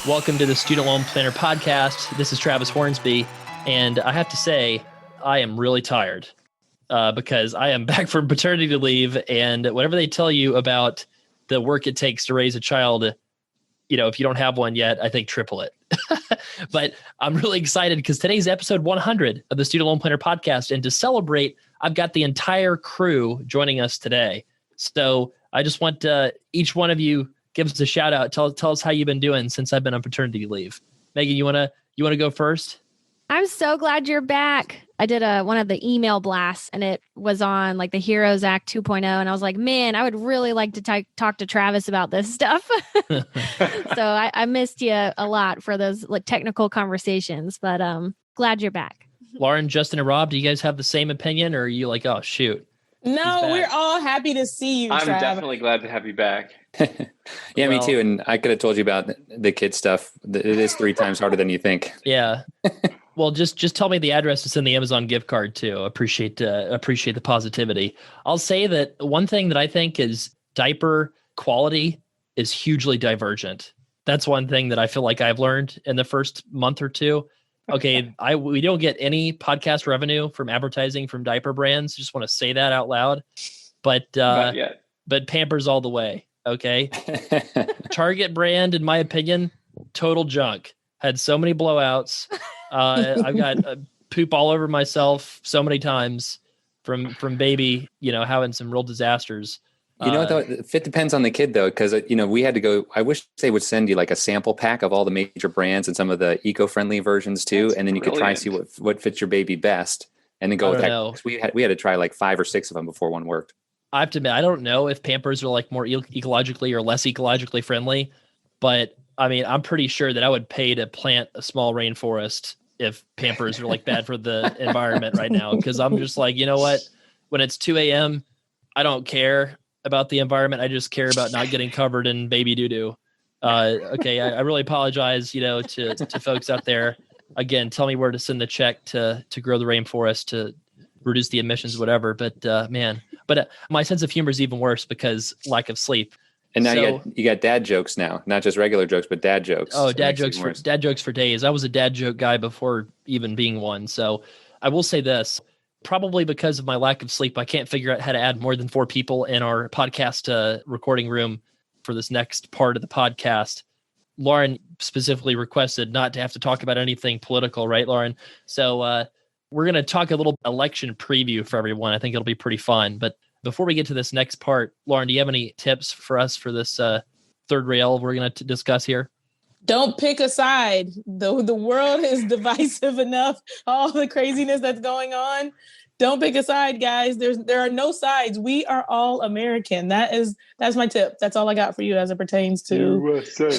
Welcome to the Student Loan Planner Podcast. This is Travis Hornsby, and I have to say, I am really tired because I am back from paternity leave, and whatever they tell you about the work it takes to raise a child, you know, if you don't have one yet, I think triple it. But I'm really excited because today's episode 100 of the Student Loan Planner Podcast, and to celebrate, I've got the entire crew joining us today. So I just want each one of you give us a shout out. Tell us how you've been doing since I've been on paternity leave. Megan, you wanna go first? I'm so glad you're back. I did one of the email blasts, and it was on like the Heroes Act 2.0. And I was like, man, I would really like to talk to Travis about this stuff. So I missed you a lot for those like technical conversations, but glad you're back. Lauren, Justin, and Rob, do you guys have the same opinion, or are you like, oh shoot? No, we're all happy to see you, I'm Trav. definitely glad to have you back. Yeah, me too. And I could have told you about the kid stuff. It is 3 times harder than you think. Yeah. Well, just tell me the address to send the Amazon gift card too. Appreciate the positivity. I'll say that one thing that I think is diaper quality is hugely divergent. That's one thing that I feel like I've learned in the first month or two. Okay, we don't get any podcast revenue from advertising from diaper brands. Just want to say that out loud. But Not yet. But Pampers all the way. Okay. Target brand, in my opinion, total junk. Had so many blowouts. I've got poop all over myself so many times from baby, having some real disasters. You know what, though? It depends on the kid, though, because, we had to go. I wish they would send you like a sample pack of all the major brands and some of the eco-friendly versions, too. And then you could try see what fits your baby best and then go with that. We had to try like 5 or 6 of them before one worked. I have to admit, I don't know if Pampers are like more ecologically or less ecologically friendly, but I mean, I'm pretty sure that I would pay to plant a small rainforest if Pampers are like bad for the environment right now. Cause I'm just like, you know what, when it's 2 a.m., I don't care about the environment. I just care about not getting covered in baby doo-doo. Okay. I really apologize, to folks out there. Again, tell me where to send the check to grow the rainforest, to reduce the emissions, whatever. But my sense of humor is even worse because lack of sleep. And now you got dad jokes now, not just regular jokes, but dad jokes. Oh, dad jokes for days. I was a dad joke guy before even being one. So I will say this, probably because of my lack of sleep, I can't figure out how to add more than 4 people in our podcast recording room for this next part of the podcast. Lauren specifically requested not to have to talk about anything political, right, Lauren? So we're going to talk a little election preview for everyone. I think it'll be pretty fun. But before we get to this next part, Lauren, do you have any tips for us for this third rail we're going to discuss here? Don't pick a side. The world is divisive enough. All the craziness that's going on. Don't pick a side, guys. There are no sides. We are all American. That's my tip. That's all I got for you as it pertains to USA.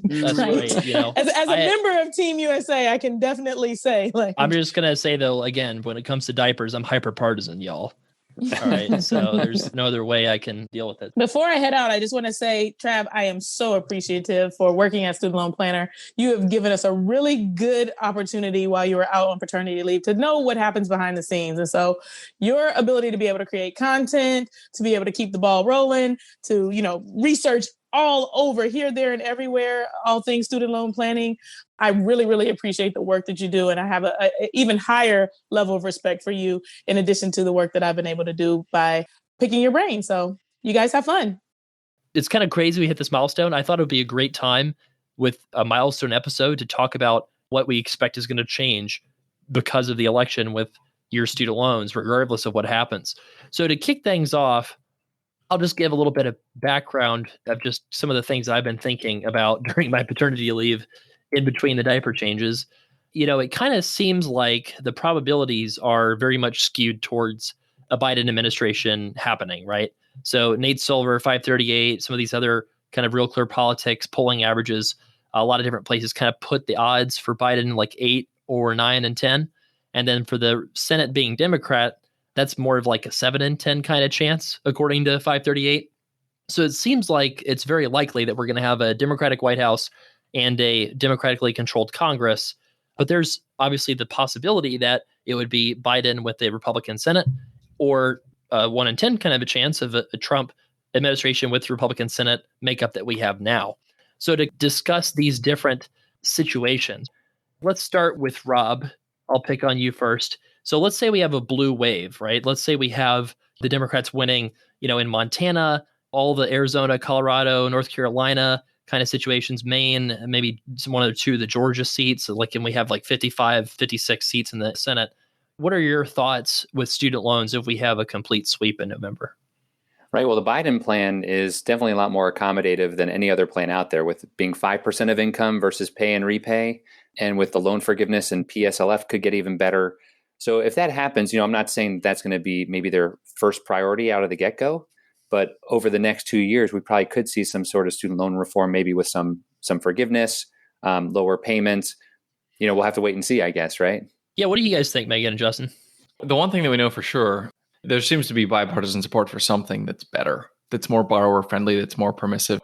That's right. As a member of Team USA, I can definitely say, I'm just gonna say though, again, when it comes to diapers, I'm hyper partisan, y'all. All right. So there's no other way I can deal with it. Before I head out, I just want to say, Trav, I am so appreciative for working at Student Loan Planner. You have given us a really good opportunity while you were out on paternity leave to know what happens behind the scenes. And so your ability to be able to create content, to be able to keep the ball rolling, to, research all over here, there, and everywhere, all things student loan planning. I really, really appreciate the work that you do. And I have a even higher level of respect for you in addition to the work that I've been able to do by picking your brain. So you guys have fun. It's kind of crazy we hit this milestone. I thought it would be a great time with a milestone episode to talk about what we expect is going to change because of the election with your student loans, regardless of what happens. So to kick things off, I'll just give a little bit of background of just some of the things I've been thinking about during my paternity leave in between the diaper changes. It kind of seems like the probabilities are very much skewed towards a Biden administration happening, right? So Nate Silver, 538, some of these other kind of Real Clear Politics polling averages, a lot of different places kind of put the odds for Biden like 8 or 9 and 10. And then for the Senate being Democrat, that's more of like a 7 in 10 kind of chance, according to 538. So it seems like it's very likely that we're going to have a Democratic White House and a democratically controlled Congress. But there's obviously the possibility that it would be Biden with a Republican Senate, or 1 in 10 kind of a chance of a Trump administration with Republican Senate makeup that we have now. So to discuss these different situations, let's start with Rob. I'll pick on you first. So let's say we have a blue wave, right? Let's say we have the Democrats winning, in Montana, all the Arizona, Colorado, North Carolina kind of situations, Maine, maybe one or two of the Georgia seats. So can we have 55, 56 seats in the Senate? What are your thoughts with student loans if we have a complete sweep in November? Right. Well, the Biden plan is definitely a lot more accommodative than any other plan out there, with being 5% of income versus pay and repay. And with the loan forgiveness and PSLF could get even better. So if that happens, I'm not saying that's going to be maybe their first priority out of the get-go, but over the next 2 years, we probably could see some sort of student loan reform, maybe with some forgiveness, lower payments. We'll have to wait and see, I guess, right? Yeah. What do you guys think, Megan and Justin? The one thing that we know for sure, there seems to be bipartisan support for something that's better, that's more borrower friendly, that's more permissive.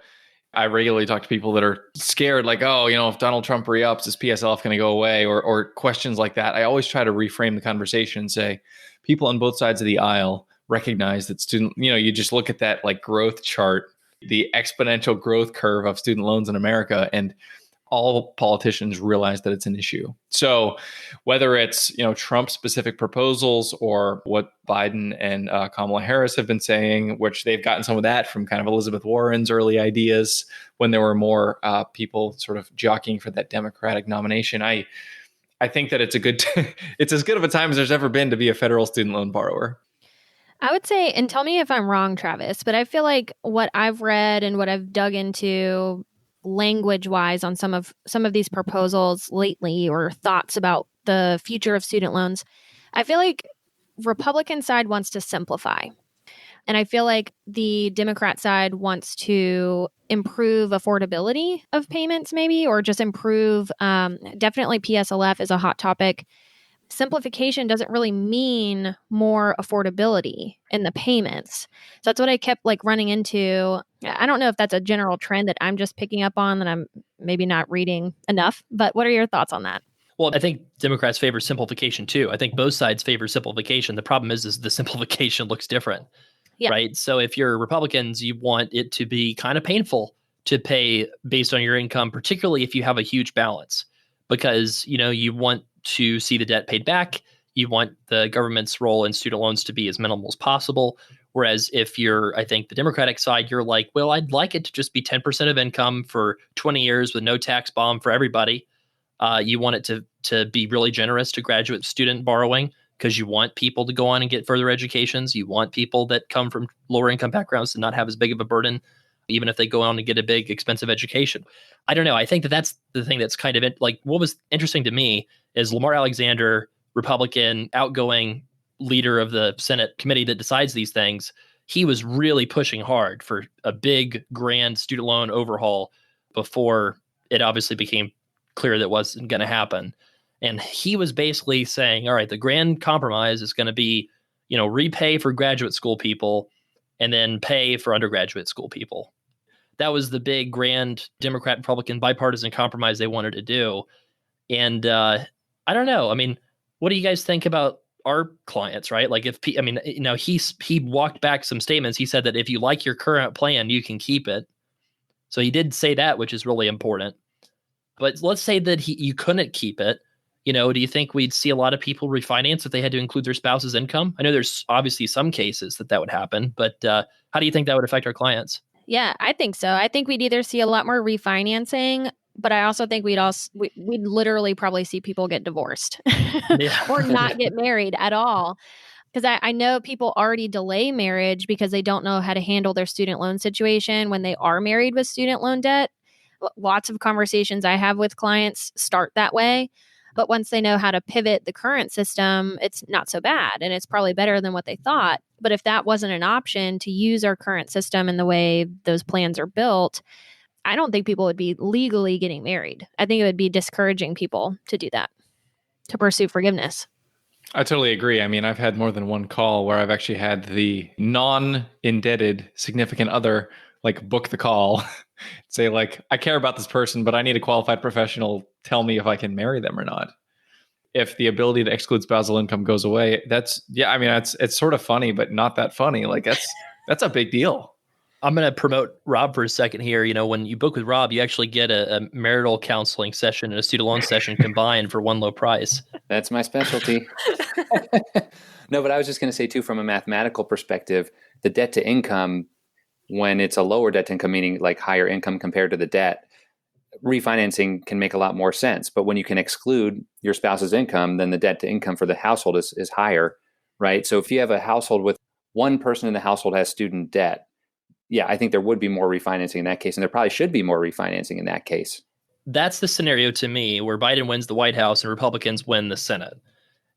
I regularly talk to people that are scared, if Donald Trump re-ups, is PSLF going to go away, or questions like that. I always try to reframe the conversation and say, people on both sides of the aisle recognize that you just look at that growth chart, the exponential growth curve of student loans in America, and all politicians realize that it's an issue. So whether it's, Trump specific proposals or what Biden and Kamala Harris have been saying, which they've gotten some of that from kind of Elizabeth Warren's early ideas when there were more people sort of jockeying for that Democratic nomination. I think that it's it's as good of a time as there's ever been to be a federal student loan borrower. I would say, and tell me if I'm wrong, Travis, but I feel like what I've read and what I've dug into language-wise on some of these proposals lately, or thoughts about the future of student loans, I feel like Republican side wants to simplify. And I feel like the Democrat side wants to improve affordability of payments, maybe, or just improve, definitely PSLF is a hot topic. Simplification doesn't really mean more affordability in the payments. So that's what I kept running into. I don't know if that's a general trend that I'm just picking up on, that I'm maybe not reading enough, but what are your thoughts on that? Well, I think Democrats favor simplification too. I think both sides favor simplification. The problem is the simplification looks different, right? So if you're Republicans, you want it to be kind of painful to pay based on your income, particularly if you have a huge balance, because, you want to see the debt paid back. You want the government's role in student loans to be as minimal as possible. Whereas if you're, I think, the Democratic side, you're like, well, I'd like it to just be 10% of income for 20 years with no tax bomb for everybody. You want it to be really generous to graduate student borrowing, because you want people to go on and get further educations. You want people that come from lower income backgrounds to not have as big of a burden, even if they go on and get a big, expensive education. I don't know. I think that's the thing that's kind of what was interesting to me is Lamar Alexander, Republican, outgoing leader of the Senate committee that decides these things. He was really pushing hard for a big, grand student loan overhaul before it obviously became clear that wasn't going to happen. And he was basically saying, all right, the grand compromise is going to be, repay for graduate school people and then pay for undergraduate school people. That was the big, grand Democrat Republican bipartisan compromise they wanted to do. And I don't know. I mean, what do you guys think about our clients, right? He walked back some statements. He said that if you like your current plan, you can keep it. So he did say that, which is really important. But let's say that you couldn't keep it. Do you think we'd see a lot of people refinance if they had to include their spouse's income? I know there's obviously some cases that would happen, but how do you think that would affect our clients? Yeah, I think so. I think we'd either see a lot more refinancing, but I also think we'd literally probably see people get divorced or not get married at all. Because I know people already delay marriage because they don't know how to handle their student loan situation when they are married with student loan debt. Lots of conversations I have with clients start that way. But once they know how to pivot the current system, it's not so bad. And it's probably better than what they thought. But if that wasn't an option to use our current system and the way those plans are built, I don't think people would be legally getting married. I think it would be discouraging people to do that, to pursue forgiveness. I totally agree. I mean, I've had more than one call where I've actually had the non-indebted significant other book the call, say I care about this person, but I need a qualified professional. Tell me if I can marry them or not. If the ability to exclude spousal income goes away, it's sort of funny, but not that funny. That's a big deal. I'm going to promote Rob for a second here. You know, when you book with Rob, you actually get a marital counseling session and a student loan session combined for one low price. That's my specialty. No, but I was just going to say too, from a mathematical perspective, the debt to income, when it's a lower debt to income, meaning like higher income compared to the debt, refinancing can make a lot more sense. But when you can exclude your spouse's income, then the debt to income for the household is higher, right? So if you have a household with one person in the household has student debt, yeah, I think there would be more refinancing in that case. And there probably should be more refinancing in that case. That's the scenario to me where Biden wins the White House and Republicans win the Senate.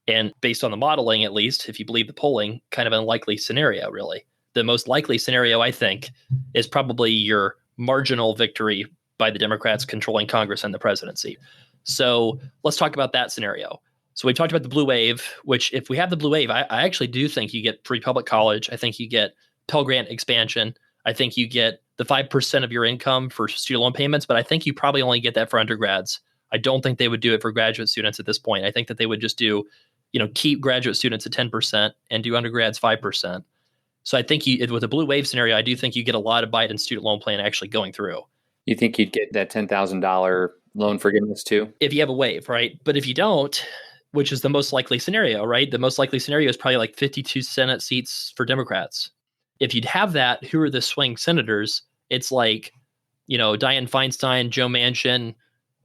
And based on the modeling, at least, if you believe the polling, kind of an unlikely scenario, really. The most likely scenario, I think, is probably your marginal victory by the Democrats controlling Congress and the presidency. So let's talk about that scenario. So we talked about the blue wave, which if we have the blue wave, I actually do think you get free public college. I think you get Pell Grant expansion. I think you get the 5% of your income for student loan payments, but I think you probably only get that for undergrads. I don't think they would do it for graduate students at this point. I think that they would just do, keep graduate students at 10% and do undergrads 5%. So I think with a blue wave scenario, I do think you get a lot of Biden's student loan plan actually going through. You think you'd get that $10,000 loan forgiveness too? If you have a wave, right? But if you don't, which is the most likely scenario, right? The most likely scenario is probably like 52 Senate seats for Democrats. If you'd have that, who are the swing senators? It's like, Dianne Feinstein, Joe Manchin,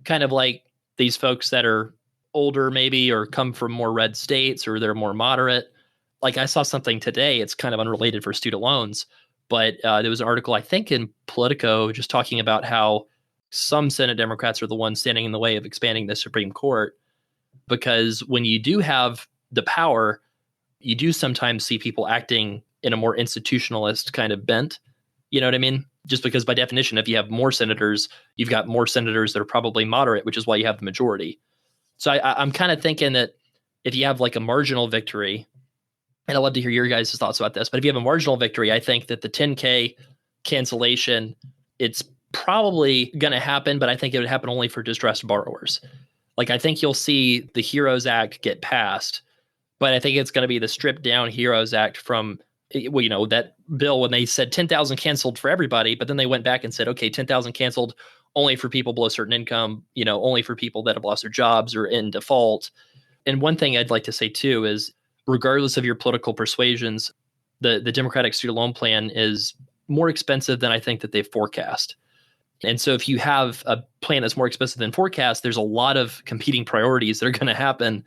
kind of like these folks that are older maybe or come from more red states or they're more moderate. Like I saw something today, it's kind of unrelated for student loans, but there was an article, I think in Politico, just talking about how some Senate Democrats are the ones standing in the way of expanding the Supreme Court. Because when you do have the power, you do sometimes see people acting in a more institutionalist kind of bent. You know what I mean? Just because by definition, if you have more senators, you've got more senators that are probably moderate, which is why you have the majority. So I'm kind of thinking that if you have like a marginal victory, and I'd love to hear your guys' thoughts about this, but if you have a marginal victory, I think that the 10K cancellation, it's probably going to happen, but I think it would happen only for distressed borrowers. Like I think you'll see the HEROES Act get passed, but I think it's going to be the stripped down HEROES Act from, that bill when they said 10,000 canceled for everybody, but then they went back and said, okay, 10,000 canceled only for people below a certain income, only for people that have lost their jobs or in default. And one thing I'd like to say too is, regardless of your political persuasions, the Democratic student loan plan is more expensive than I think that they've forecast. And so if you have a plan that's more expensive than forecast, there's a lot of competing priorities that are going to happen,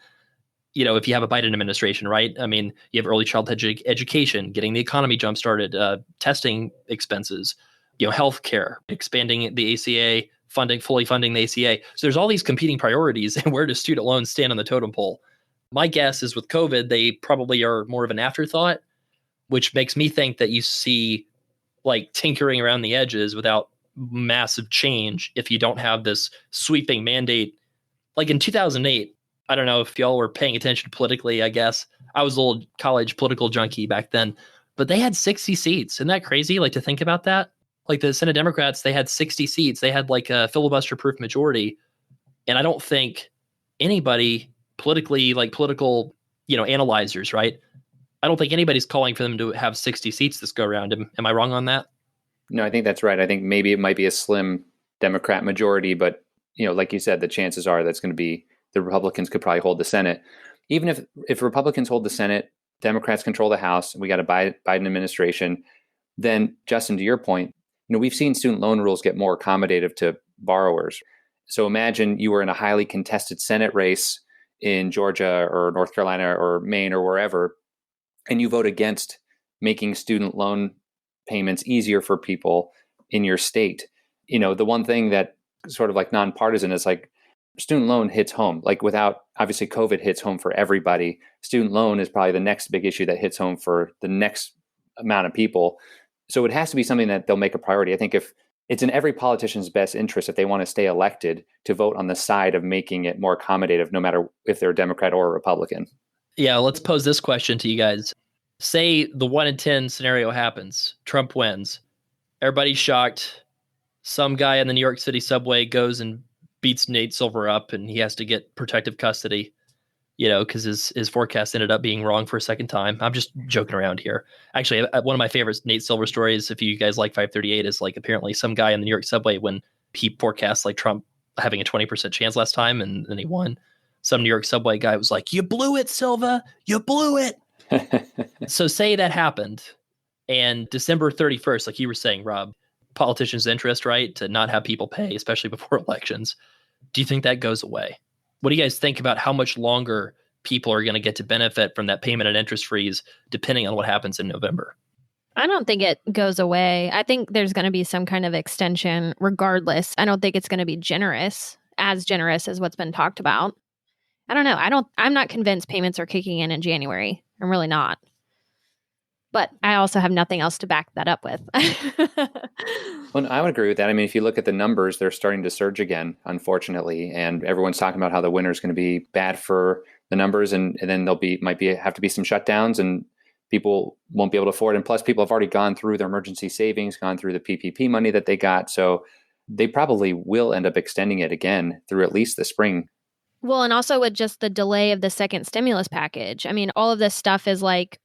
if you have a Biden administration, right? I mean, you have early childhood education, getting the economy jump-started, testing expenses, healthcare, expanding the ACA, fully funding the ACA. So there's all these competing priorities, and where does student loans stand on the totem pole? My guess is with COVID, they probably are more of an afterthought, which makes me think that you see like tinkering around the edges without massive change if you don't have this sweeping mandate. Like in 2008, I don't know if y'all were paying attention politically, I guess. I was a little college political junkie back then, but they had 60 seats. Isn't that crazy? Like to think about that? Like the Senate Democrats, they had 60 seats. They had like a filibuster-proof majority. And I don't think anybody political, analyzers, right? I don't think anybody's calling for them to have 60 seats this go around. Am I wrong on that? No, I think that's right. I think maybe it might be a slim Democrat majority, but like you said, the chances are that's going to be the Republicans could probably hold the Senate. Even if Republicans hold the Senate, Democrats control the House, and we got a Biden administration, then Justin, to your point, we've seen student loan rules get more accommodative to borrowers. So imagine you were in a highly contested Senate race in Georgia or North Carolina or Maine or wherever, and you vote against making student loan payments easier for people in your state. The one thing that sort of like nonpartisan is like student loan hits home. Like without, obviously COVID hits home for everybody. Student loan is probably the next big issue that hits home for the next amount of people. So it has to be something that they'll make a priority. I think if it's in every politician's best interest, if they want to stay elected, to vote on the side of making it more accommodative, no matter if they're a Democrat or a Republican. Yeah, let's pose this question to you guys. Say the 1 in 10 scenario happens. Trump wins. Everybody's shocked. Some guy in the New York City subway goes and beats Nate Silver up, and he has to get protective custody. because his forecast ended up being wrong for a second time. I'm just joking around here. Actually, one of my favorite Nate Silver stories, if you guys like 538, is like apparently some guy in the New York subway, when he forecast like Trump having a 20% chance last time and then he won, some New York subway guy was like, "You blew it, Silva, you blew it." So say that happened, and December 31st, like you were saying, Rob, politicians' interest, right, to not have people pay, especially before elections. Do you think that goes away? What do you guys think about how much longer people are going to get to benefit from that payment and interest freeze, depending on what happens in November? I don't think it goes away. I think there's going to be some kind of extension regardless. I don't think it's going to be as generous as what's been talked about. I don't know. I'm not convinced payments are kicking in January. I'm really not. But I also have nothing else to back that up with. Well, I would agree with that. I mean, if you look at the numbers, they're starting to surge again, unfortunately. And everyone's talking about how the winter is going to be bad for the numbers. And then have to be some shutdowns and people won't be able to afford it. And plus, people have already gone through their emergency savings, gone through the PPP money that they got. So they probably will end up extending it again through at least the spring. Well, and also with just the delay of the second stimulus package. I mean, all of this stuff is like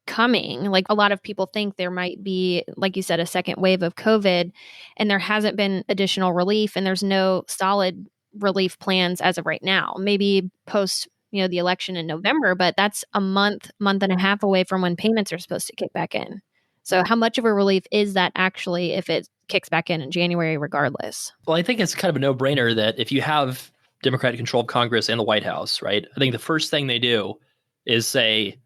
coming. Like a lot of people think there might be, like you said, a second wave of COVID, and there hasn't been additional relief, and there's no solid relief plans as of right now. Maybe post, the election in November, but that's a month and a half away from when payments are supposed to kick back in. So how much of a relief is that actually if it kicks back in January regardless? Well, I think it's kind of a no-brainer that if you have Democratic control of Congress and the White House, right, I think the first thing they do is say,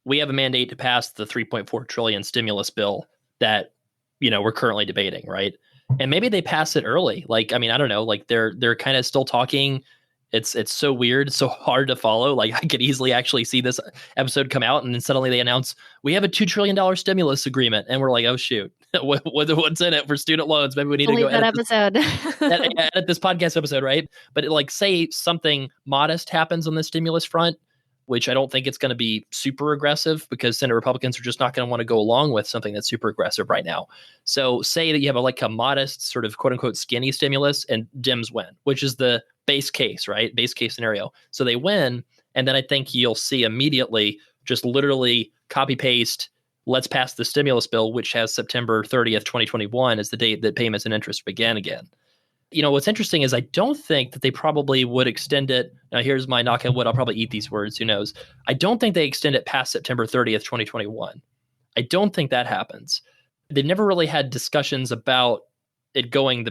we have a mandate to pass the $3.4 trillion stimulus bill that, we're currently debating, right? And maybe they pass it early. Like, I mean, I don't know, like they're kind of still talking. It's so weird, it's so hard to follow. Like I could easily actually see this episode come out and then suddenly they announce, we have a $2 trillion stimulus agreement. And we're like, oh shoot, what's in it for student loans? Maybe we need to go that episode. edit this podcast episode, right? But say something modest happens on the stimulus front, which I don't think it's going to be super aggressive because Senate Republicans are just not going to want to go along with something that's super aggressive right now. So say that you have a modest sort of quote unquote skinny stimulus and Dems win, which is the base case, right? Base case scenario. So they win. And then I think you'll see immediately just literally copy paste, let's pass the stimulus bill, which has September 30th, 2021 as the date that payments and interest began again. What's interesting is I don't think that they probably would extend it. Now, here's my knock on wood. I'll probably eat these words. Who knows? I don't think they extend it past September 30th, 2021. I don't think that happens. They've never really had discussions about the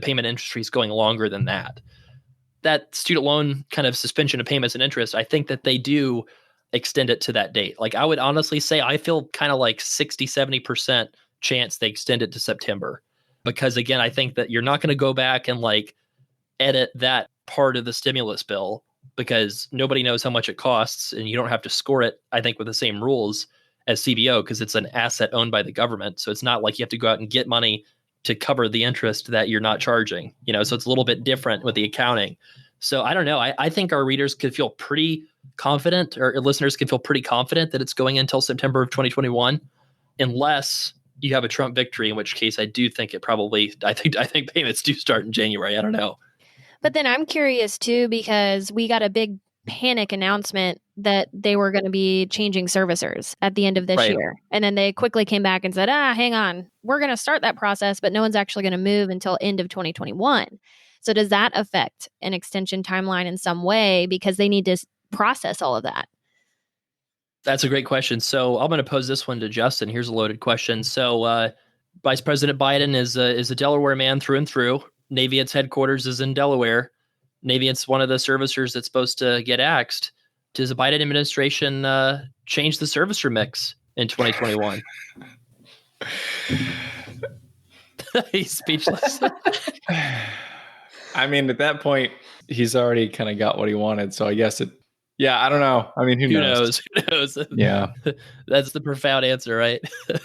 payment interest freeze going longer than that. That student loan kind of suspension of payments and interest, I think that they do extend it to that date. Like I would honestly say I feel kind of like 60, 70% chance they extend it to September. Because again, I think that you're not going to go back and edit that part of the stimulus bill because nobody knows how much it costs and you don't have to score it, I think, with the same rules as CBO because it's an asset owned by the government. So it's not like you have to go out and get money to cover the interest that you're not charging, so it's a little bit different with the accounting. So I don't know. I think our readers could feel pretty confident or listeners could feel pretty confident that it's going until September of 2021, unless you have a Trump victory, in which case I do think I think payments do start in January. I don't know. But then I'm curious too, because we got a big panic announcement that they were going to be changing servicers at the end of this year. And then they quickly came back and said, hang on, we're going to start that process, but no one's actually going to move until end of 2021. So does that affect an extension timeline in some way because they need to process all of that? That's a great question. So I'm going to pose this one to Justin. Here's a loaded question. So Vice President Biden is a Delaware man through and through. Navient's headquarters is in Delaware. Navient's one of the servicers that's supposed to get axed. Does the Biden administration change the servicer mix in 2021? He's speechless. I mean, at that point, he's already kind of got what he wanted. So I guess I don't know. I mean, who knows? Who knows? Yeah. That's the profound answer, right?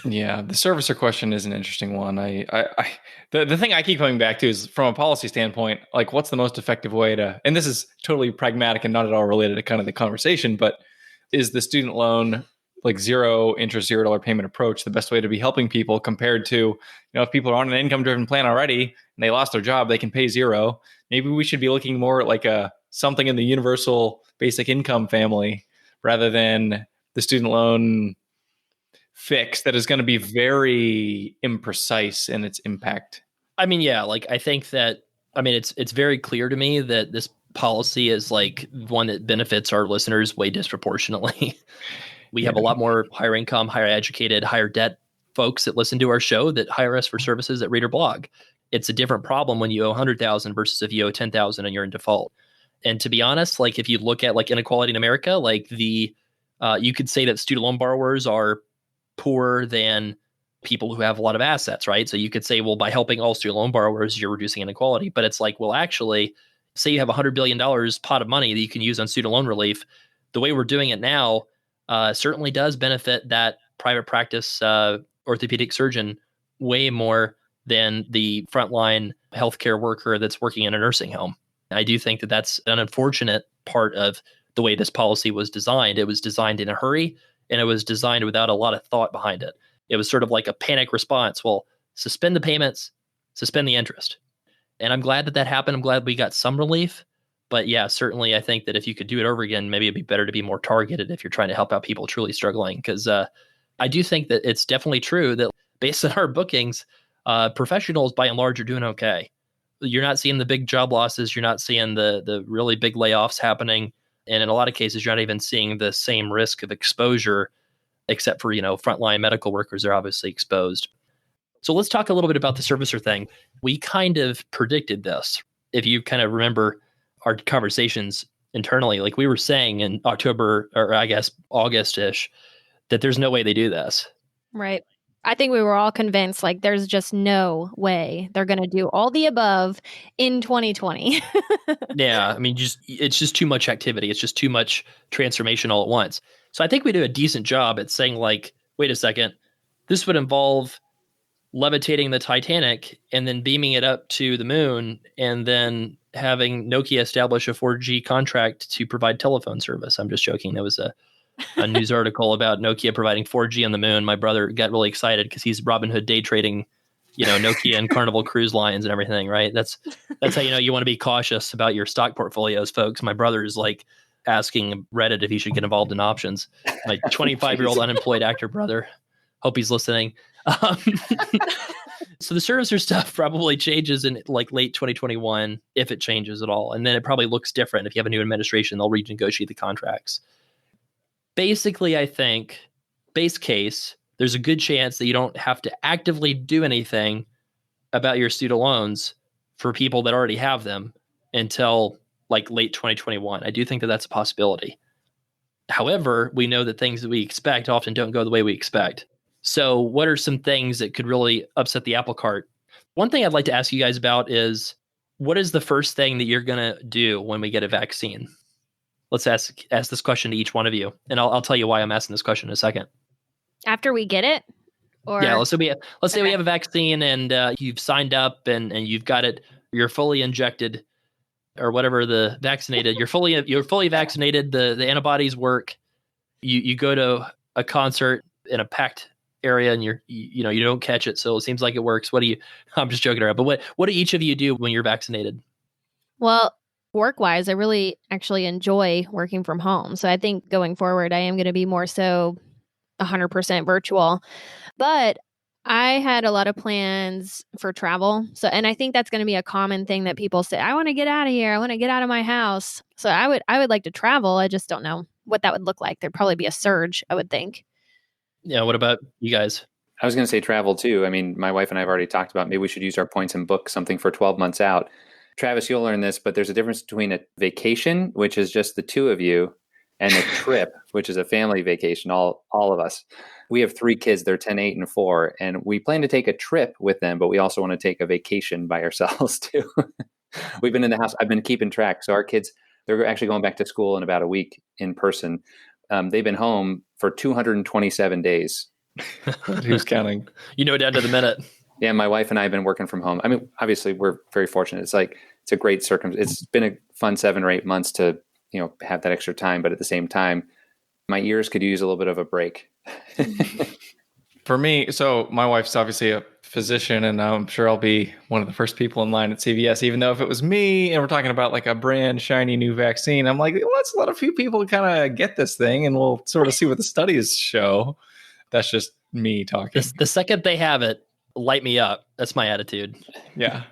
Yeah. The servicer question is an interesting one. The thing I keep coming back to is from a policy standpoint, what's the most effective way to, and this is totally pragmatic and not at all related to kind of the conversation, but is the student loan, zero interest, $0 payment approach the best way to be helping people compared to, if people are on an income driven plan already and they lost their job, they can pay zero. Maybe we should be looking more at something in the universal basic income family rather than the student loan fix that is going to be very imprecise in its impact. I mean, yeah, like I think that, I mean, it's very clear to me that this policy is like one that benefits our listeners way disproportionately. We have a lot more higher income, higher educated, higher debt folks that listen to our show that hire us for services at Reader Blog. It's a different problem when you owe 100,000 versus if you owe 10,000 and you're in default. And to be honest, like if you look at like inequality in America, like you could say that student loan borrowers are poorer than people who have a lot of assets, right? So you could say, well, by helping all student loan borrowers, you're reducing inequality. But it's like, well, actually, say you have $100 billion pot of money that you can use on student loan relief. The way we're doing it now certainly does benefit that private practice orthopedic surgeon way more than the frontline healthcare worker that's working in a nursing home. I do think that that's an unfortunate part of the way this policy was designed. It was designed in a hurry, and it was designed without a lot of thought behind it. It was sort of like a panic response. Well, suspend the payments, suspend the interest. And I'm glad that that happened. I'm glad we got some relief. But yeah, certainly I think that if you could do it over again, maybe it'd be better to be more targeted if you're trying to help out people truly struggling. Because I do think that it's definitely true that based on our bookings, professionals by and large are doing okay. You're not seeing the big job losses. You're not seeing the really big layoffs happening. And in a lot of cases, you're not even seeing the same risk of exposure, except for, frontline medical workers are obviously exposed. So let's talk a little bit about the servicer thing. We kind of predicted this. If you kind of remember our conversations internally, like we were saying in October, or I guess August-ish, that there's no way they do this. Right. I think we were all convinced like there's just no way they're going to do all the above in 2020. Yeah. I mean, it's just too much activity. It's just too much transformation all at once. So I think we do a decent job at saying like, wait a second, this would involve levitating the Titanic and then beaming it up to the moon and then having Nokia establish a 4G contract to provide telephone service. I'm just joking. There was a news article about Nokia providing 4G on the moon. My brother got really excited because he's Robin Hood day trading, Nokia and Carnival Cruise Lines and everything, right? That's how you want to be cautious about your stock portfolios, folks. My brother is like asking Reddit if he should get involved in options. My 25-year-old unemployed actor brother. Hope he's listening. So the servicer stuff probably changes in like late 2021, if it changes at all. And then it probably looks different. If you have a new administration, they'll renegotiate the contracts. Basically, I think, base case, there's a good chance that you don't have to actively do anything about your student loans for people that already have them until like late 2021. I do think that that's a possibility. However, we know that things that we expect often don't go the way we expect. So what are some things that could really upset the apple cart? One thing I'd like to ask you guys about is, what is the first thing that you're going to do when we get a vaccine? Let's ask this question to each one of you. And I'll tell you why I'm asking this question in a second. After we get it? Or yeah, let's say we have a vaccine and you've signed up and you've got it, you're fully injected or whatever the vaccinated, you're fully vaccinated, the antibodies work. You go to a concert in a packed area and you don't catch it, so it seems like it works. I'm just joking around, but what do each of you do when you're vaccinated? Well, work-wise, I really actually enjoy working from home. So I think going forward, I am going to be more so 100% virtual. But I had a lot of plans for travel. So, and I think that's going to be a common thing that people say, I want to get out of here. I want to get out of my house. So I would like to travel. I just don't know what that would look like. There'd probably be a surge, I would think. Yeah. What about you guys? I was going to say travel too. I mean, my wife and I have already talked about maybe we should use our points and book something for 12 months out. Travis, you'll learn this, but there's a difference between a vacation, which is just the two of you, and a trip, which is a family vacation, all of us. We have 3 kids. They're 10, 8, and 4. And we plan to take a trip with them, but we also want to take a vacation by ourselves too. We've been in the house. I've been keeping track. So our kids, they're actually going back to school in about a week in person. They've been home for 227 days. Who's counting? Down to the minute. Yeah, my wife and I have been working from home. I mean, obviously, we're very fortunate. It's a great circumstance. It's been a fun 7 or 8 months to have that extra time. But at the same time, my ears could use a little bit of a break. For me, so my wife's obviously a physician, and I'm sure I'll be one of the first people in line at CVS, even though if it was me and we're talking about like a brand shiny new vaccine, I'm like, let's let a few people kind of get this thing and we'll sort of see what the studies show. That's just me talking. The second they have it, light me up. That's my attitude. Yeah.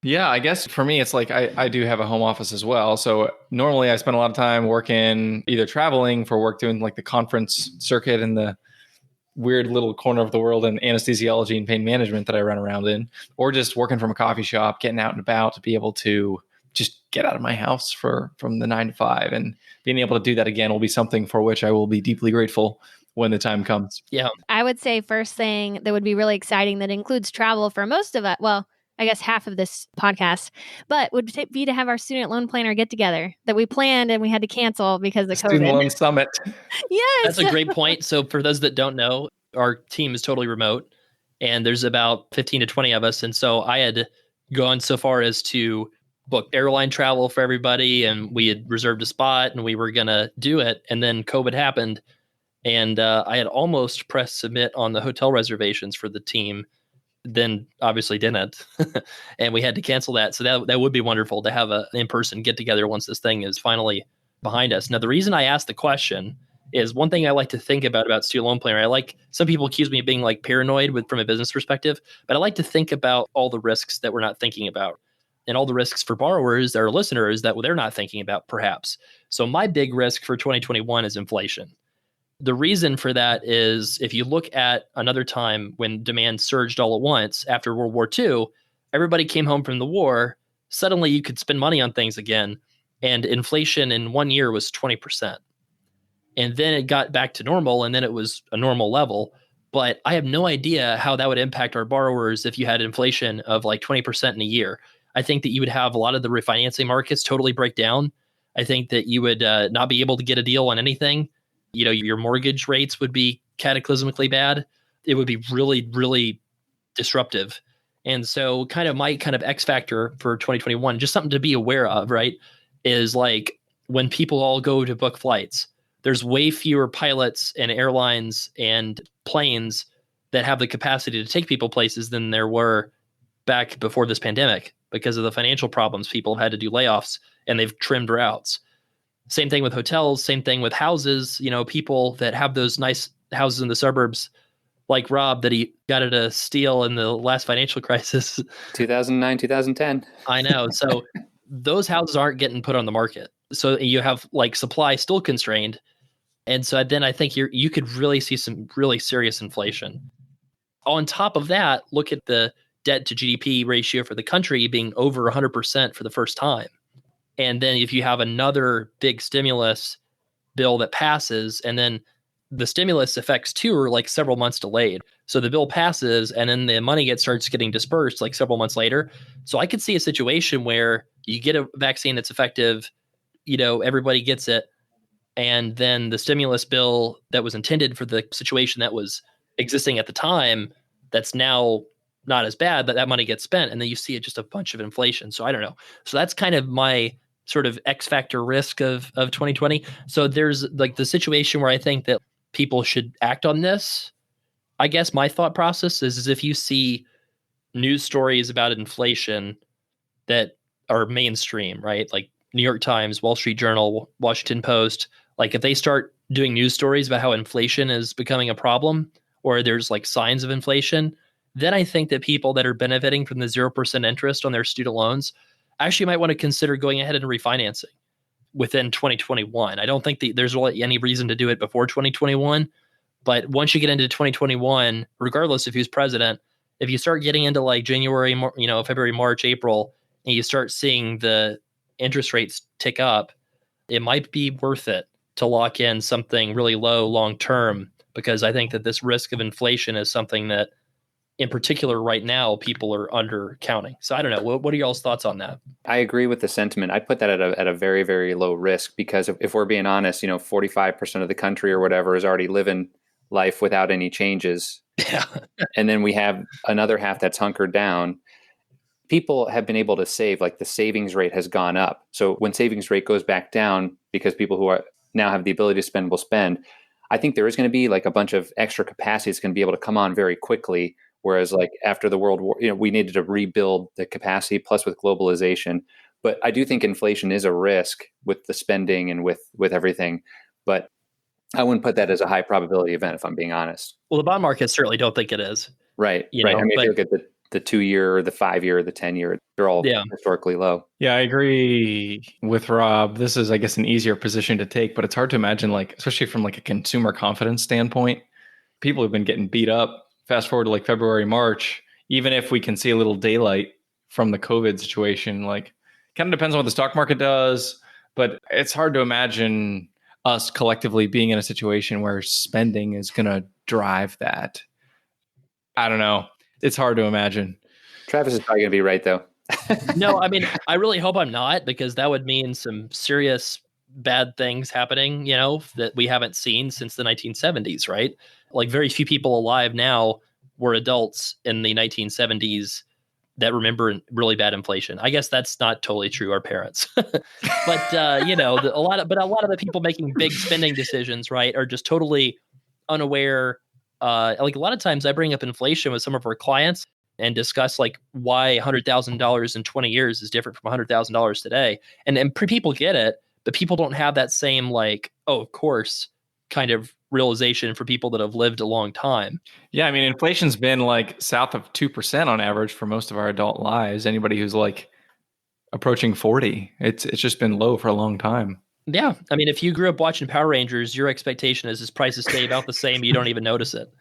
Yeah, I guess for me, it's like I do have a home office as well. So normally I spend a lot of time working, either traveling for work, doing like the conference circuit in the weird little corner of the world in anesthesiology and pain management that I run around in, or just working from a coffee shop, getting out and about to be able to just get out of my house from the 9 to 5. And being able to do that again will be something for which I will be deeply grateful when the time comes. Yeah. I would say first thing that would be really exciting that includes travel for most of it. Well, I guess half of this podcast, but would be to have our student loan planner get together that we planned and we had to cancel because of Student COVID. Loan Summit. Yes. That's a great point. So for those that don't know, our team is totally remote and there's about 15 to 20 of us. And so I had gone so far as to book airline travel for everybody, and we had reserved a spot and we were going to do it. And then COVID happened, and I had almost pressed submit on the hotel reservations for the team, then obviously didn't. And we had to cancel that. So that would be wonderful to have an in-person get together once this thing is finally behind us. Now, the reason I asked the question is one thing I like to think about student loan planner. Some people accuse me of being like paranoid from a business perspective, but I like to think about all the risks that we're not thinking about and all the risks for borrowers that are listeners that they're not thinking about perhaps. So my big risk for 2021 is inflation. The reason for that is if you look at another time when demand surged all at once after World War II, everybody came home from the war. Suddenly you could spend money on things again. And inflation in 1 year was 20%. And then it got back to normal, and then it was a normal level. But I have no idea how that would impact our borrowers if you had inflation of like 20% in a year. I think that you would have a lot of the refinancing markets totally break down. I think that you would not be able to get a deal on anything. You know, your mortgage rates would be cataclysmically bad. It would be really, really disruptive. And so my X factor for 2021, just something to be aware of, right, is like when people all go to book flights, there's way fewer pilots and airlines and planes that have the capacity to take people places than there were back before this pandemic because of the financial problems. People have had to do layoffs and they've trimmed routes. Same thing with hotels, same thing with houses. You know, people that have those nice houses in the suburbs, like Rob, that he got at a steal in the last financial crisis. 2009, 2010. I know. So those houses aren't getting put on the market. So you have like supply still constrained. And so then I think you could really see some really serious inflation. On top of that, look at the debt to GDP ratio for the country being over 100% for the first time. And then if you have another big stimulus bill that passes, and then the stimulus effects too are like several months delayed. So the bill passes and then the money starts getting dispersed like several months later. So I could see a situation where you get a vaccine that's effective, you know, everybody gets it. And then the stimulus bill that was intended for the situation that was existing at the time, that's now not as bad, but that money gets spent. And then you see just a bunch of inflation. So I don't know. So that's kind of my sort of X factor risk of 2020. So there's like the situation where I think that people should act on this. I guess my thought process is if you see news stories about inflation that are mainstream, right? Like New York Times, Wall Street Journal, Washington Post, like if they start doing news stories about how inflation is becoming a problem or there's like signs of inflation, then I think that people that are benefiting from the 0% interest on their student loans actually might want to consider going ahead and refinancing within 2021. I don't think there's really any reason to do it before 2021. But once you get into 2021, regardless of who's president, if you start getting into like January, February, March, April, and you start seeing the interest rates tick up, it might be worth it to lock in something really low long term, because I think that this risk of inflation is something that in particular right now people are undercounting. So I don't know. What are y'all's thoughts on that? I agree with the sentiment. I'd put that at a very, very low risk because if we're being honest, 45% of the country or whatever is already living life without any changes. Yeah. And then we have another half that's hunkered down. People have been able to save, like the savings rate has gone up. So when savings rate goes back down because people who are now have the ability to spend will spend, I think there is going to be like a bunch of extra capacity that's going to be able to come on very quickly Whereas like after the World War, we needed to rebuild the capacity, plus with globalization. But I do think inflation is a risk with the spending and with everything. But I wouldn't put that as a high probability event, if I'm being honest. Well, the bond markets certainly don't think it is. Right. Know, I mean, but, if you look at the 2-year, the 5-year, the 10-year, they're all historically low. Yeah, I agree with Rob. This is, I guess, an easier position to take, but it's hard to imagine, like, especially from like a consumer confidence standpoint, people have been getting beat up. Fast forward to like February, March, even if we can see a little daylight from the COVID situation, like kind of depends on what the stock market does, but it's hard to imagine us collectively being in a situation where spending is going to drive that. I don't know. It's hard to imagine. Travis is probably going to be right, though. No, I mean, I really hope I'm not, because that would mean some serious bad things happening, that we haven't seen since the 1970s, right? Like very few people alive now were adults in the 1970s that remember really bad inflation. I guess that's not totally true. Our parents, but a lot of the people making big spending decisions, right, are just totally unaware. Like a lot of times I bring up inflation with some of our clients and discuss like why $100,000 in 20 years is different from $100,000 today. And people get it, but people don't have that same like, oh, of course, kind of realization for people that have lived a long time. Yeah, I mean, inflation's been like south of 2% on average for most of our adult lives. Anybody who's like approaching 40, it's just been low for a long time. Yeah, I mean, if you grew up watching Power Rangers, your expectation is prices stay about the same. You don't even notice it.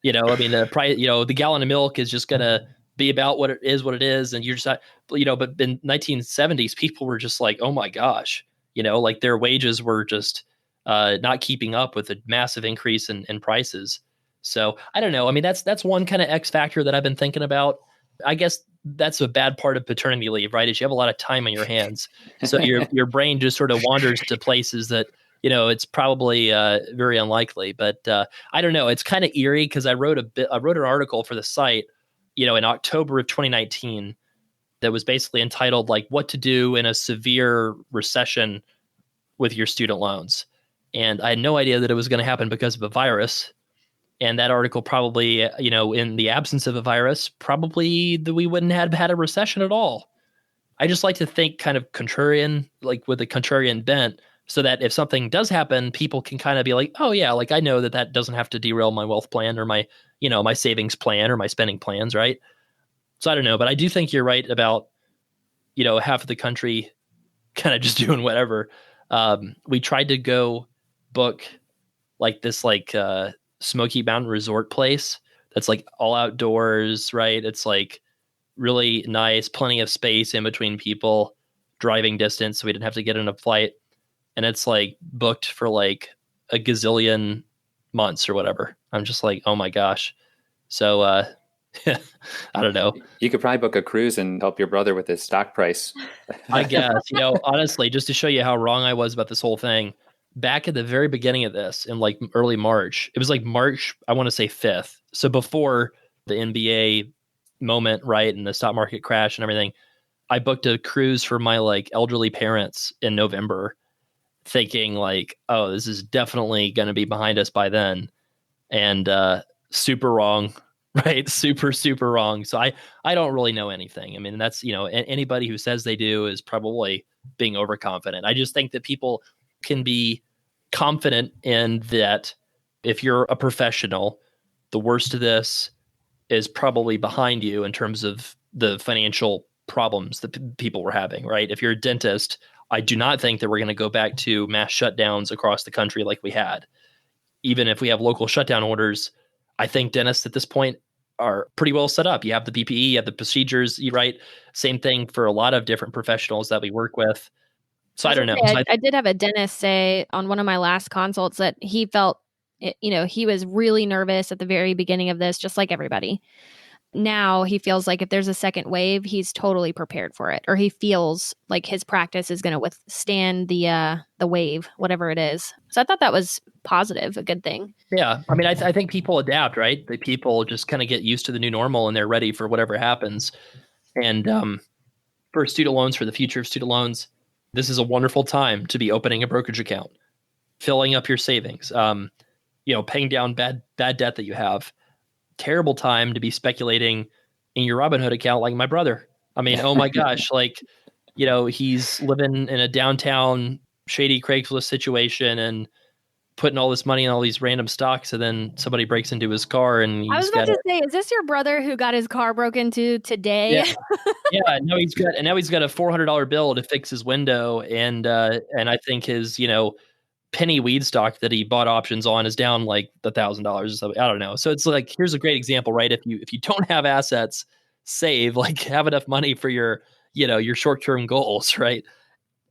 I mean, the price, the gallon of milk is just going to be about what it is. And you're just not, but in 1970s, people were just like, oh my gosh, like their wages were just not keeping up with a massive increase in prices. So I don't know. I mean, that's one kind of X factor that I've been thinking about. I guess that's a bad part of paternity leave, right? Is you have a lot of time on your hands. So your brain just sort of wanders to places that, it's probably very unlikely. But I don't know. It's kind of eerie because I wrote an article for the site, in October of 2019 that was basically entitled like what to do in a severe recession with your student loans. And I had no idea that it was going to happen because of a virus. And that article probably, in the absence of a virus, probably that we wouldn't have had a recession at all. I just like to think kind of contrarian, like with a contrarian bent, so that if something does happen, people can kind of be like, oh yeah, like I know that doesn't have to derail my wealth plan or my, my savings plan or my spending plans, right? So I don't know, but I do think you're right about, half of the country kind of just doing whatever. We tried to go book like this Smoky Mountain resort place that's like all outdoors, right? It's like really nice, plenty of space in between people, driving distance, so we didn't have to get in a flight. And it's like booked for like a gazillion months or whatever. I'm just like, oh my gosh. So I don't know. You could probably book a cruise and help your brother with his stock price. I guess, honestly, just to show you how wrong I was about this whole thing, back at the very beginning of this in like early March, it was like March, I want to say 5th. So before the NBA moment, right, and the stock market crash and everything, I booked a cruise for my like elderly parents in November, thinking like, oh, this is definitely going to be behind us by then. And super wrong, right? Super, super wrong. So I don't really know anything. I mean, that's, anybody who says they do is probably being overconfident. I just think that people can be confident in that if you're a professional, the worst of this is probably behind you in terms of the financial problems that people were having, right? If you're a dentist, I do not think that we're going to go back to mass shutdowns across the country like we had. Even if we have local shutdown orders, I think dentists at this point are pretty well set up. You have the PPE, you have the procedures, right? Same thing for a lot of different professionals that we work with. So I don't know. I did have a dentist say on one of my last consults that he felt, he was really nervous at the very beginning of this, just like everybody. Now he feels like if there's a second wave, he's totally prepared for it, or he feels like his practice is going to withstand the wave, whatever it is. So I thought that was positive, a good thing. Yeah. I mean, I think people adapt, right? The people just kind of get used to the new normal and they're ready for whatever happens. And for student loans, for the future of student loans, this is a wonderful time to be opening a brokerage account, filling up your savings, paying down bad debt that you have. terrible time to be speculating in your Robinhood account like my brother. I mean, oh my gosh, like, he's living in a downtown shady Craigslist situation and putting all this money in all these random stocks, and then somebody breaks into his car and I was about to say, is this your brother who got his car broken into today? Yeah. Yeah, now he's got a $400 bill to fix his window, and I think his penny weed stock that he bought options on is down like $1,000 or something. I don't know. So it's like, here's a great example, right? If you don't have assets, save, like have enough money for your short-term goals, right?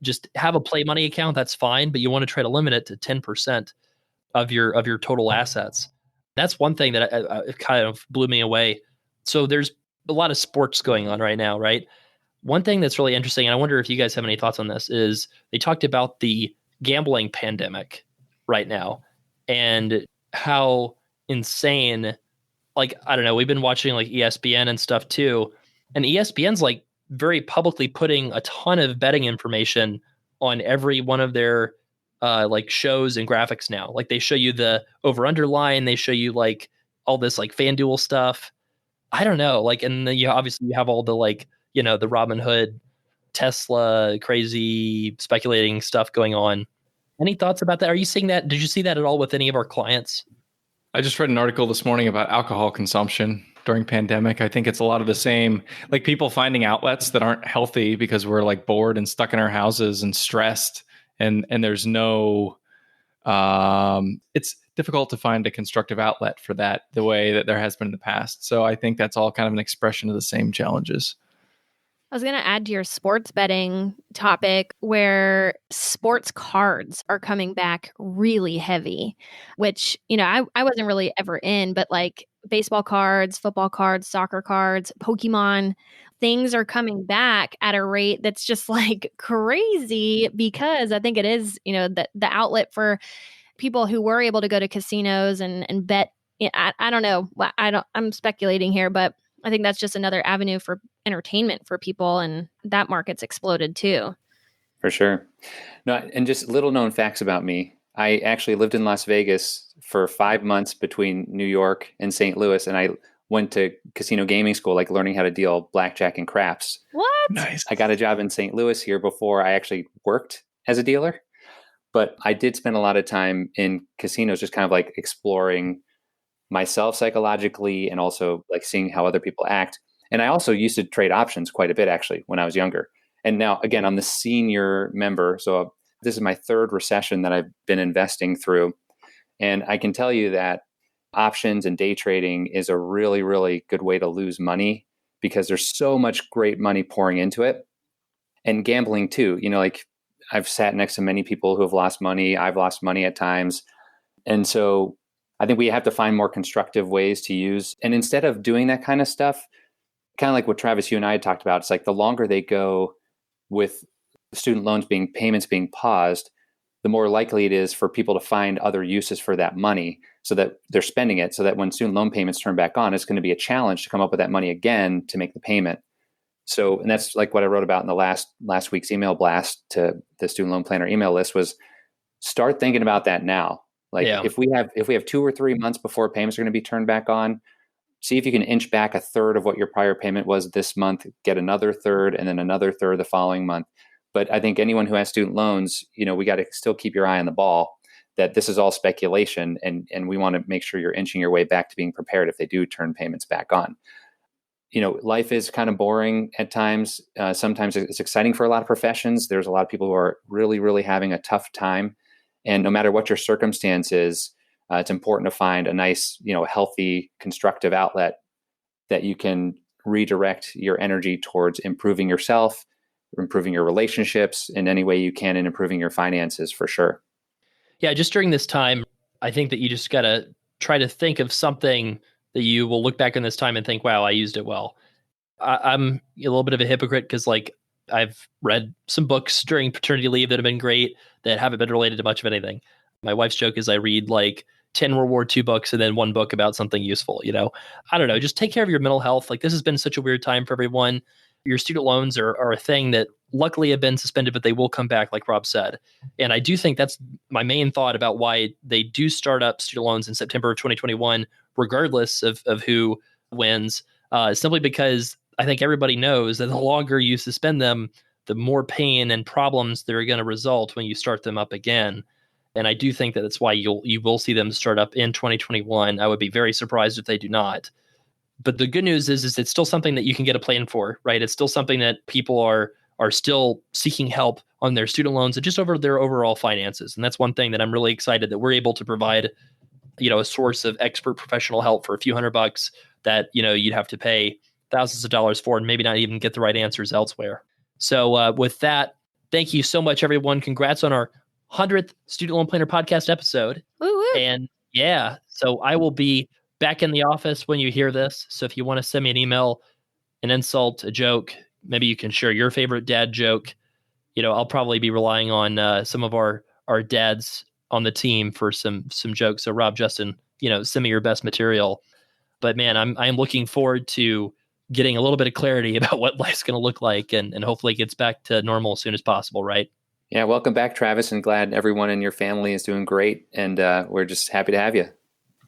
Just have a play money account, that's fine, but you want to try to limit it to 10% of your total assets. That's one thing that it kind of blew me away. So there's a lot of sports going on right now, right? One thing that's really interesting, and I wonder if you guys have any thoughts on this, is they talked about the gambling pandemic right now and how insane, like, I don't know, we've been watching like ESPN and stuff too. And ESPN's like very publicly putting a ton of betting information on every one of their like shows and graphics now. Like they show you the over-under line, they show you like all this like FanDuel stuff. I don't know, like, and then you have all the like, the Robinhood, Tesla, crazy speculating stuff going on. Any thoughts about that? Are you seeing that? Did you see that at all with any of our clients? I just read an article this morning about alcohol consumption during pandemic. I think it's a lot of the same, like people finding outlets that aren't healthy because we're like bored and stuck in our houses and stressed, and there's no it's difficult to find a constructive outlet for that the way that there has been in the past. So I think that's all kind of an expression of the same challenges. I was going to add to your sports betting topic where sports cards are coming back really heavy, which, I wasn't really ever in, but like baseball cards, football cards, soccer cards, Pokemon, things are coming back at a rate that's just like crazy, because I think it is, the outlet for people who were able to go to casinos and bet. I don't know. I'm speculating here, but I think that's just another avenue for entertainment for people, and that market's exploded too. For sure. No, and just little known facts about me. I actually lived in Las Vegas for 5 months between New York and St. Louis, and I went to casino gaming school, like learning how to deal blackjack and craps. What? Nice. I got a job in St. Louis here before I actually worked as a dealer, but I did spend a lot of time in casinos, just kind of like exploring myself psychologically and also like seeing how other people act. And I also used to trade options quite a bit actually when I was younger. And now again, I'm the senior member. So this is my third recession that I've been investing through. And I can tell you that options and day trading is a really, really good way to lose money because there's so much great money pouring into it. And gambling too, like I've sat next to many people who have lost money. I've lost money at times. And so I think we have to find more constructive ways to use. And instead of doing that kind of stuff, kind of like what Travis, you and I had talked about, it's like the longer they go with student loans payments being paused, the more likely it is for people to find other uses for that money so that they're spending it, so that when student loan payments turn back on, it's going to be a challenge to come up with that money again to make the payment. So, and that's like what I wrote about in the last week's email blast to the student loan planner email list, was start thinking about that now. Like if we have 2 or 3 months before payments are going to be turned back on, see if you can inch back a third of what your prior payment was this month, get another third, and then another third the following month. But I think anyone who has student loans, we got to still keep your eye on the ball, that this is all speculation, and we want to make sure you're inching your way back to being prepared if they do turn payments back on. Life is kind of boring at times. Sometimes it's exciting for a lot of professions. There's a lot of people who are really, really having a tough time. And no matter what your circumstance is, it's important to find a nice, healthy, constructive outlet that you can redirect your energy towards improving yourself, improving your relationships in any way you can, and improving your finances for sure. Yeah, just during this time, I think that you just got to try to think of something that you will look back on this time and think, wow, I used it well. I'm a little bit of a hypocrite because like I've read some books during paternity leave that have been great that haven't been related to much of anything. My wife's joke is I read like 10 World War II books and then one book about something useful, I don't know, just take care of your mental health. Like this has been such a weird time for everyone. Your student loans are a thing that luckily have been suspended, but they will come back, like Rob said. And I do think that's my main thought about why they do start up student loans in September of 2021 regardless of who wins, simply because I think everybody knows that the longer you suspend them, the more pain and problems that are going to result when you start them up again. And I do think that that's why you will see them start up in 2021. I would be very surprised if they do not. But the good news is it's still something that you can get a plan for, right? It's still something that people are still seeking help on their student loans and just over their overall finances. And that's one thing that I'm really excited that we're able to provide, a source of expert professional help for a few $100 that, you'd have to pay thousands of dollars for and maybe not even get the right answers elsewhere. So with that, thank you so much, everyone. Congrats on our 100th Student Loan Planner podcast episode. Woo-woo. And yeah, so I will be back in the office when you hear this. So if you want to send me an email, an insult, a joke, maybe you can share your favorite dad joke. I'll probably be relying on some of our dads on the team for some jokes. So Rob, Justin, send me your best material. But man, I'm looking forward to getting a little bit of clarity about what life's going to look like and hopefully it gets back to normal as soon as possible, right? Yeah, welcome back, Travis, and glad everyone in your family is doing great. And we're just happy to have you.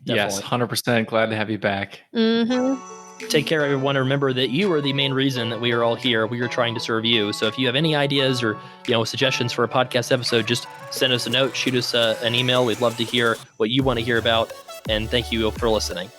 Definitely. Yes, 100% glad to have you back. Mm-hmm. Take care, everyone. Remember that you are the main reason that we are all here. We are trying to serve you. So if you have any ideas or suggestions for a podcast episode, just send us a note, shoot us an email. We'd love to hear what you want to hear about. And thank you for listening.